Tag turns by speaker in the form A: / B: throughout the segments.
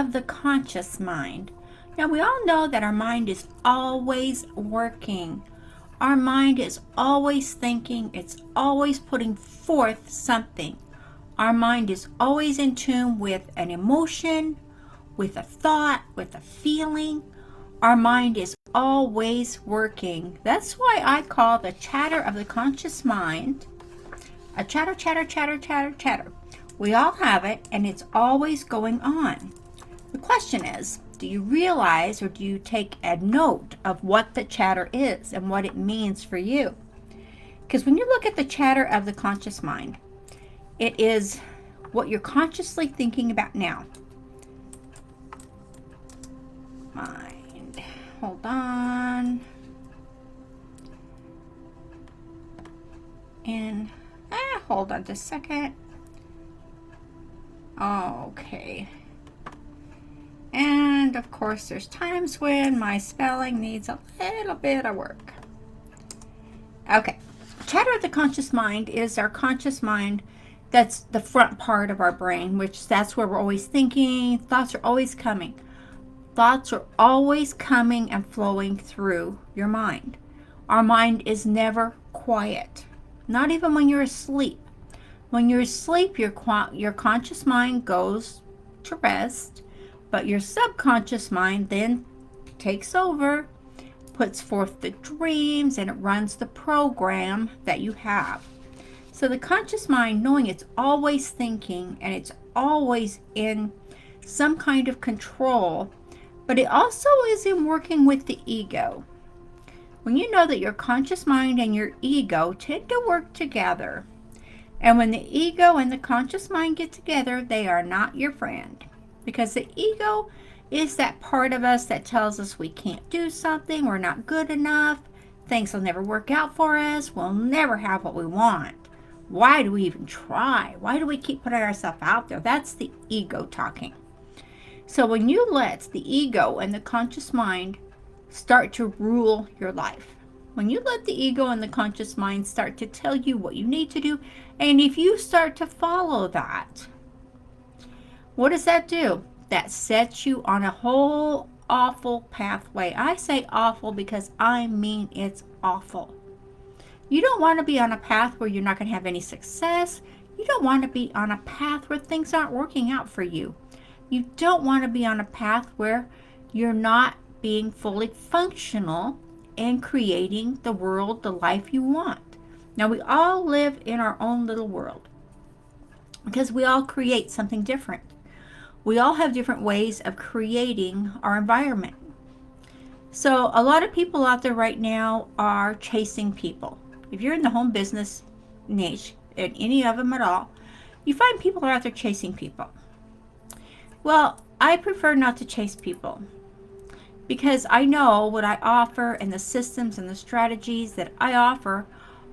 A: of the conscious mind. Now, we all know that our mind is always working. Our mind is always thinking. It's always putting forth something. Our mind is always in tune with an emotion, with a thought, with a feeling. Our mind is always working. That's why I call the chatter of the conscious mind a chatter, chatter, chatter, chatter, chatter. We all have it, and it's always going on. The question is, do you realize or do you take a note of what the chatter is and what it means for you? Because when you look at the chatter of the conscious mind, it is what you're consciously thinking about now. Mind. Hold on. And hold on just a second. Okay. And of course, there's times when my spelling needs a little bit of work. Okay. Chatter of the conscious mind is our conscious mind. That's the front part of our brain, which that's where we're always thinking. Thoughts are always coming. Thoughts are always coming and flowing through your mind. Our mind is never quiet. Not even when you're asleep. When you're asleep, your conscious mind goes to rest, but your subconscious mind then takes over, puts forth the dreams, and it runs the program that you have. So the conscious mind, knowing it's always thinking and it's always in some kind of control, but it also is in working with the ego. When you know that your conscious mind and your ego tend to work together, and when the ego and the conscious mind get together, they are not your friend. Because the ego is that part of us that tells us we can't do something, we're not good enough, things will never work out for us, we'll never have what we want. Why do we even try? Why do we keep putting ourselves out there? That's the ego talking. So when you let the ego and the conscious mind start to rule your life, when you let the ego and the conscious mind start to tell you what you need to do, and if you start to follow that, what does that do? That sets you on a whole awful pathway. I say awful because I mean it's awful. You don't want to be on a path where you're not going to have any success. You don't want to be on a path where things aren't working out for you. You don't want to be on a path where you're not being fully functional and creating the world, the life you want. Now, we all live in our own little world because we all create something different. We all have different ways of creating our environment. So a lot of people out there right now are chasing people. If you're in the home business niche, in any of them at all, you find people are out there chasing people. Well, I prefer not to chase people because I know what I offer and the systems and the strategies that I offer.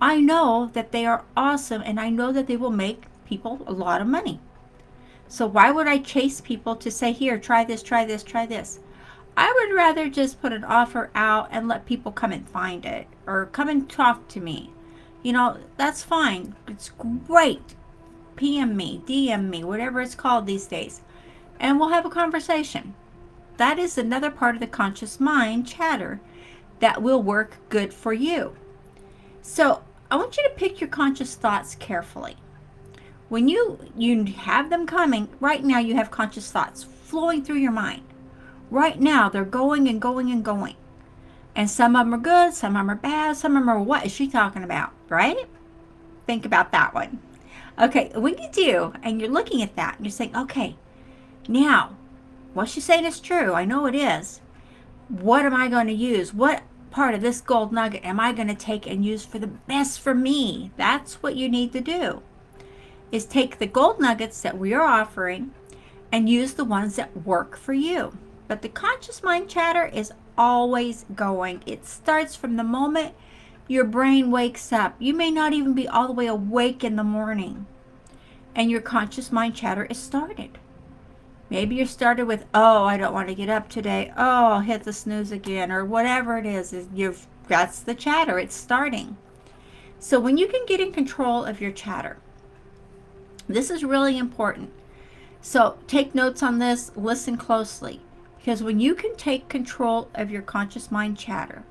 A: I know that they are awesome, and I know that they will make people a lot of money. So why would I chase people to say, here, try this, try this, try this? I would rather just put an offer out and let people come and find it or come and talk to me. You know, that's fine. It's great. PM me, DM me, whatever it's called these days, and we'll have a conversation. That is another part of the conscious mind chatter that will work good for you. So I want you to pick your conscious thoughts carefully. When you have them coming, right now you have conscious thoughts flowing through your mind. Right now they're going and going and going. And some of them are good, some of them are bad, some of them are, what is she talking about, right? Think about that one. Okay, when you do, and you're looking at that, and you're saying, okay, now, what she's saying is true. I know it is. What am I going to use? What part of this gold nugget am I going to take and use for the best for me? That's what you need to do, is take the gold nuggets that we are offering and use the ones that work for you. But the conscious mind chatter is always going. It starts from the moment your brain wakes up. You may not even be all the way awake in the morning, and your conscious mind chatter is started. Maybe you're started with, oh, I don't want to get up today. Oh, I'll hit the snooze again, or whatever it is. That's the chatter. It's starting. So when you can get in control of your chatter, this is really important. So take notes on this, listen closely, because when you can take control of your conscious mind chatter,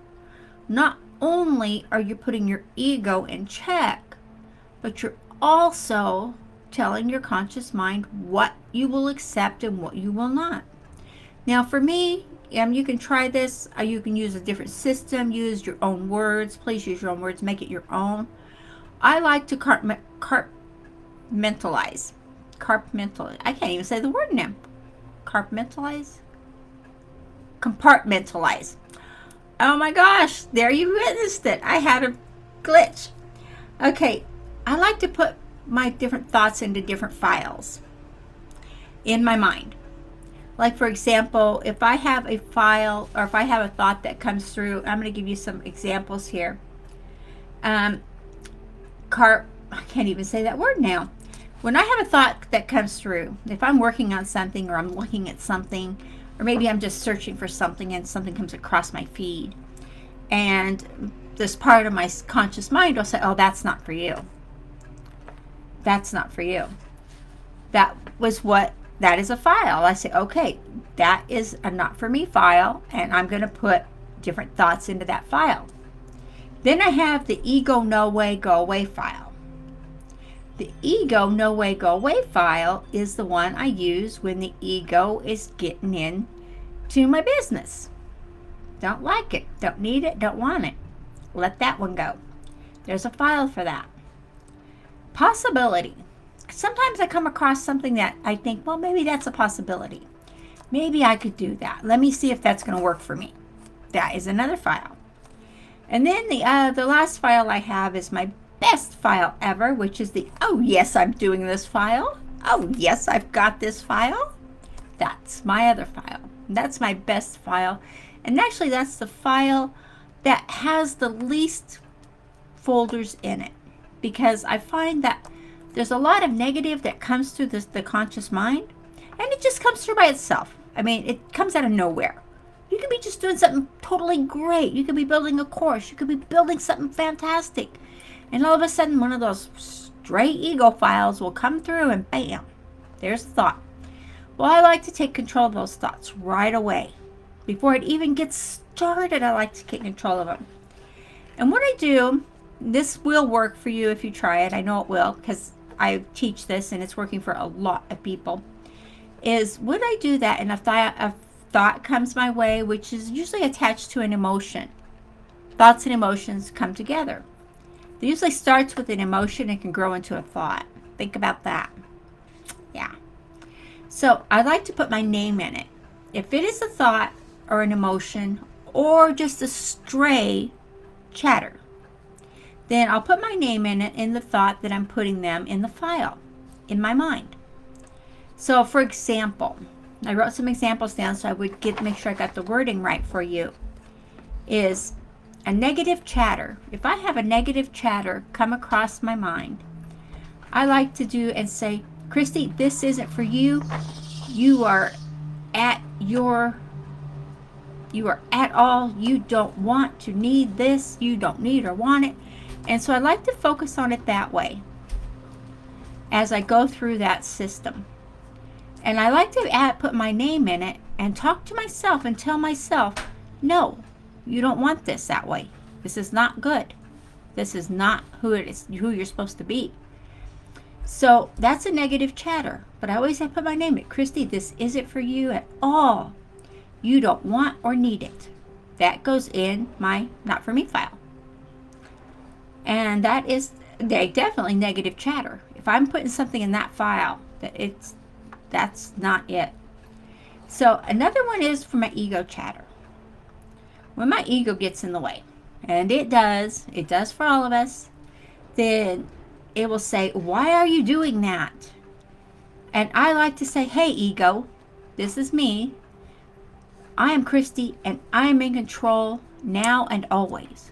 A: not only are you putting your ego in check, but you're also telling your conscious mind what you will accept and what you will not. Now for me, you can try this. You can use a different system, use your own words. Please use your own words, make it your own. I like to compartmentalize. I can't even say the word now. Compartmentalize? Compartmentalize. Oh my gosh, there you witnessed it. I had a glitch. Okay, I like to put my different thoughts into different files in my mind. Like for example, if I have a file or if I have a thought that comes through, I'm going to give you some examples here. I can't even say that word now. When I have a thought that comes through, if I'm working on something or I'm looking at something, or maybe I'm just searching for something and something comes across my feed, and this part of my conscious mind will say, oh, that's not for you. That's not for you. That is a file. I say, okay, that is a not for me file, and I'm going to put different thoughts into that file. Then I have the ego no way go away file. The ego no way go away file is the one I use when the ego is getting in to my business. Don't like it, don't need it, don't want it. Let that one go. There's a file for that. Possibility. Sometimes I come across something that I think, well, maybe that's a possibility. Maybe I could do that. Let me see if that's going to work for me. That is another file. And then the last file I have is my best file ever, which is the, oh yes, I'm doing this file. Oh yes, I've got this file. That's my other file. That's my best file. And actually that's the file that has the least folders in it, because I find that there's a lot of negative that comes through the conscious mind, and it just comes through by itself. I mean, it comes out of nowhere. You could be just doing something totally great. You could be building a course. You could be building something fantastic. And all of a sudden, one of those stray ego files will come through and bam, there's the thought. Well, I like to take control of those thoughts right away. Before it even gets started, I like to take control of them. And what I do, this will work for you if you try it. I know it will, because I teach this and it's working for a lot of people, is when I do that and a thought comes my way, which is usually attached to an emotion. Thoughts and emotions come together. It usually starts with an emotion and can grow into a thought. Think about that. Yeah. So I like to put my name in it. If it is a thought or an emotion or just a stray chatter, then I'll put my name in it in the thought that I'm putting them in the file in my mind. So for example, I wrote some examples down so I would make sure I got the wording right for you. Is a negative chatter. If I have a negative chatter come across my mind, I like to do and say, Christy, this isn't for you. You are at all. You don't want to need this. You don't need or want it. And so I like to focus on it that way as I go through that system. And I like to put my name in it and talk to myself and tell myself, no, you don't want this that way. This is not good. This is not who you're supposed to be. So that's a negative chatter. But I always have to put my name in it. Christy, this isn't for you at all. You don't want or need it. That goes in my not for me file. And that is definitely negative chatter. If I'm putting something in that file, that's not it. So another one is for my ego chatter. When my ego gets in the way, and it does for all of us, then it will say, why are you doing that? And I like to say, hey ego, this is me. I am Christy and I am in control now and always.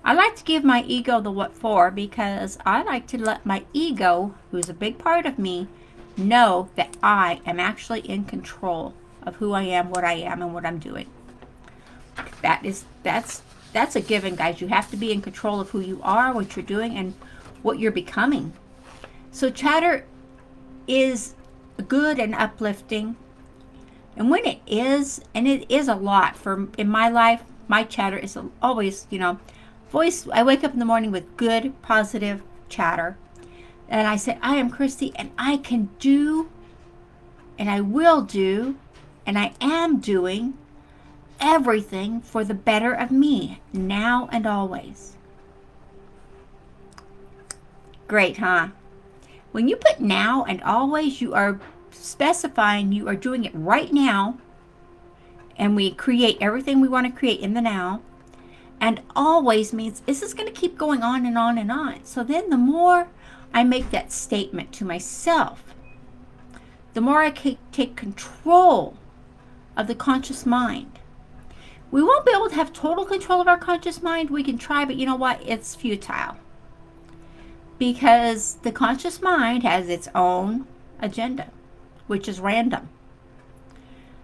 A: I like to give my ego the what for, because I like to let my ego, who's a big part of me, know that I am actually in control of who I am, what I am, and what I'm doing. That's a given, guys. You have to be in control of who you are, what you're doing, and what you're becoming. So chatter is good and uplifting. And when it is, and it is a lot for in my life, my chatter is always, voice. I wake up in the morning with good, positive chatter. And I say, I am Christy, and I can do, and I will do, and I am doing everything for the better of me, now and always. Great, huh? When you put now and always, you are specifying you are doing it right now, and we create everything we want to create in the now. And always means this is going to keep going on and on and on. So then the more I make that statement to myself, the more I can take control of the conscious mind. We won't be able to have total control of our conscious mind. We can try, but you know what? It's futile. Because the conscious mind has its own agenda, which is random.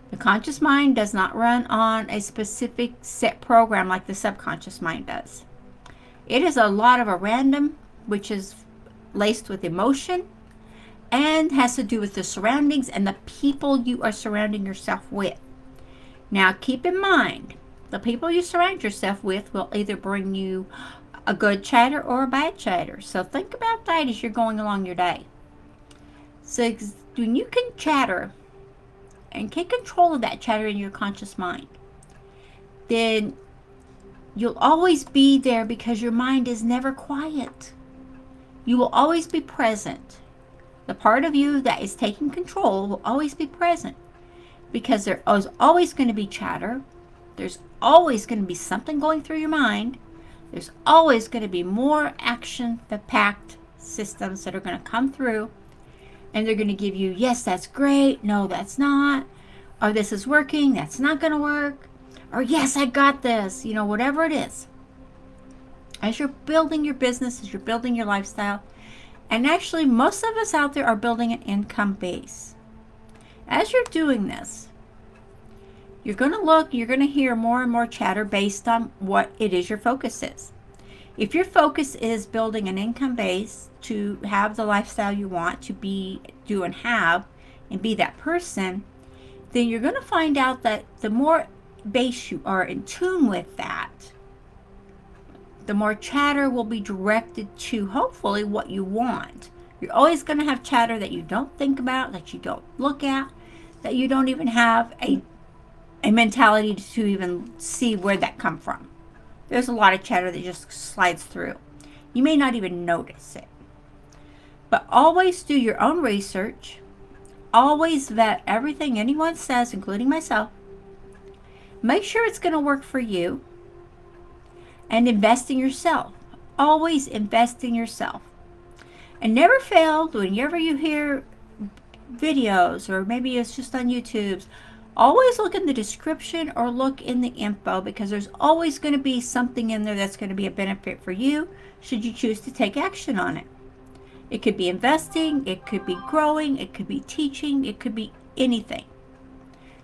A: The conscious mind does not run on a specific set program like the subconscious mind does. It is a lot of a random, which is laced with emotion and has to do with the surroundings and the people you are surrounding yourself with. Now, keep in mind, the people you surround yourself with will either bring you a good chatter or a bad chatter. So think about that as you're going along your day. So when you can chatter and take control of that chatter in your conscious mind, then you'll always be there because your mind is never quiet. You will always be present. The part of you that is taking control will always be present because there is always going to be chatter. There's always going to be something going through your mind. There's always going to be more action-packed systems that are going to come through, and they're going to give you, yes, that's great, no, that's not, or this is working, that's not going to work, or yes, I got this, whatever it is. As you're building your business, as you're building your lifestyle, and actually most of us out there are building an income base. As you're doing this, you're going to hear more and more chatter based on what it is your focus is. If your focus is building an income base to have the lifestyle you want to be, do, and have, and be that person, then you're going to find out that the more base you are in tune with that, the more chatter will be directed to, hopefully, what you want. You're always going to have chatter that you don't think about, that you don't look at, that you don't even have a mentality to even see where that come from. There's a lot of chatter that just slides through. You may not even notice it. But always do your own research. Always vet everything anyone says, including myself. Make sure it's going to work for you. And invest in yourself. Always invest in yourself. And never fail whenever you hear videos, or maybe it's just on YouTube's, always look in the description or look in the info, because there's always going to be something in there that's going to be a benefit for you should you choose to take action on it. It could be investing, it could be growing, it could be teaching, it could be anything.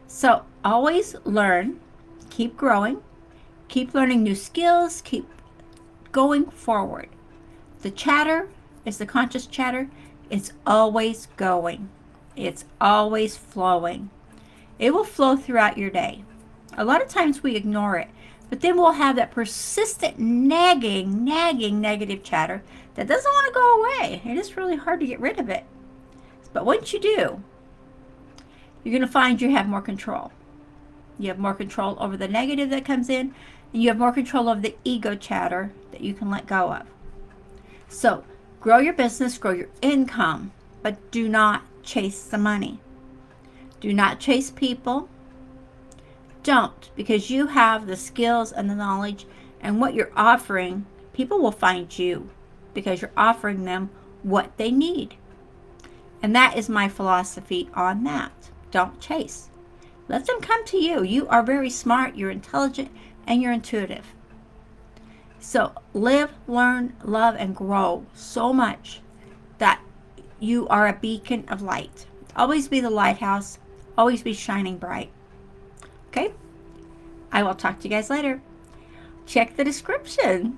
A: So always learn, keep growing, keep learning new skills, keep going forward. The chatter is the conscious chatter. It's always going. It's always flowing. It will flow throughout your day. A lot of times we ignore it, but then we'll have that persistent nagging negative chatter that doesn't want to go away. It is really hard to get rid of it. But once you do, you're going to find you have more control. You have more control over the negative that comes in, and you have more control over the ego chatter that you can let go of. So grow your business, grow your income, but do not chase the money. Do not chase people. Don't, because you have the skills and the knowledge, and what you're offering, people will find you because you're offering them what they need. And that is my philosophy on that. Don't chase. Let them come to you. You are very smart, you're intelligent, and you're intuitive. So live, learn, love, and grow so much that you are a beacon of light. Always be the lighthouse. Always be shining bright. Okay? I will talk to you guys later. Check the description.